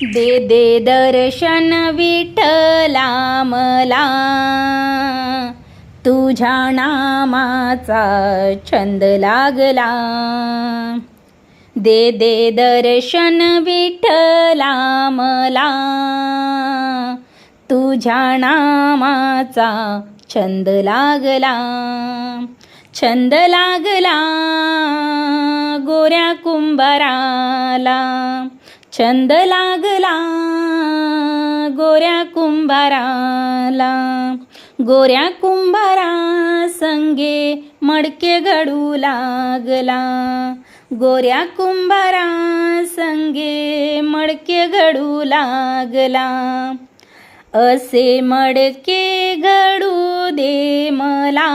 दे दे दर्शन विठ्ठला मला, तुझ्या नामाचा छंद लागला. दे दे दर्शन विठ्ठला मला, तुझ्या नामाचा छंद लागला. छंद लागला गोऱ्या कुंभाराला, छंद लागला गोऱ्या कुंभाराला. गोऱ्या कुंभारा संगे मडके घडू लागला. गोऱ्या कुंभारा संगे मडके घडू लागला. असे मडके घडू दे मला,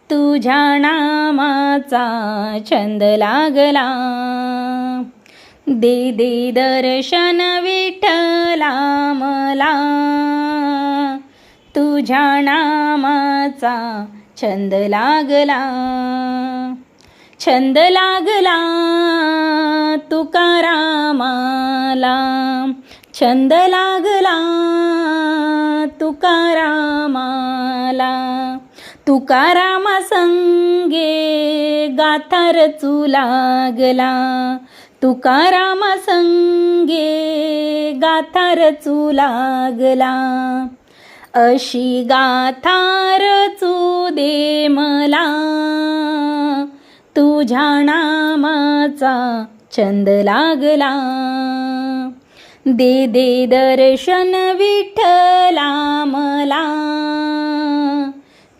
तुझ्या नामाचा छंद लागला. दे दे दर्शन विठ्ठला मला, तुझ्या नामाचा छंद लागला. छंद लागला तुकारामाला, छंद लागला तुकारामाला. तुकारामा संगे गाथा रचू लागला. तुकारामा संगे गाथा रचू लागला. अशी गाथा रचू दे मला, तुझ्या नामाचा छंद लागला. दे दे दर्शन विठ्ठला मला,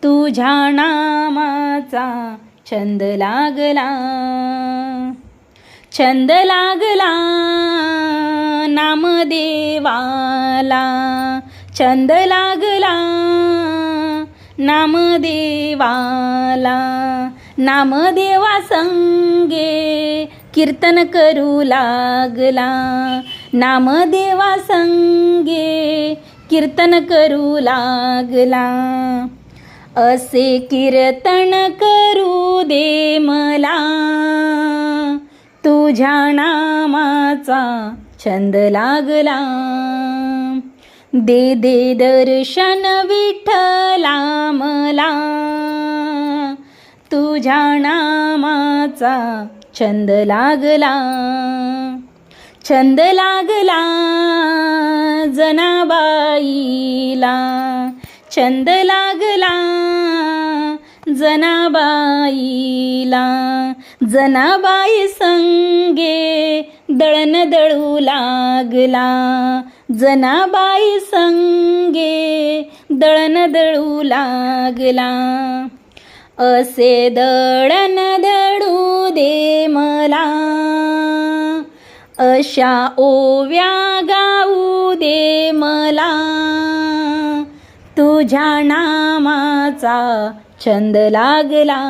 तुझ्या नामाचा छंद लागला. छंद लागला नामदेवाला, छंद लागला नामदेवाला. नामदेवा संगे कीर्तन करू लागला. नामदेवा संगे कीर्तन करू लागला. असे कीर्तन करू दे मला, तुझ्या नामाचा छंद लागला. दे दे दर्शन विठ्ठला मला, तुझ्या नामाचा छंद लागला. छंद लागला जनाबाईला, छंद लागला जनाबाईला. जनाबाई संगे दळण दळू लागला. जनाबाई संगे दळण दळू लागला. असे दळण दळू दे मला, अशा ओव्या गाऊ दे मला, तुझ्या नामाचा छंद लागला.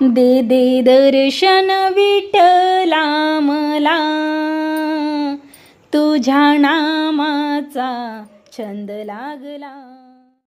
दे दे दर्शन विठ्ठला मला, तुझ्या नामाचा छंद लागला.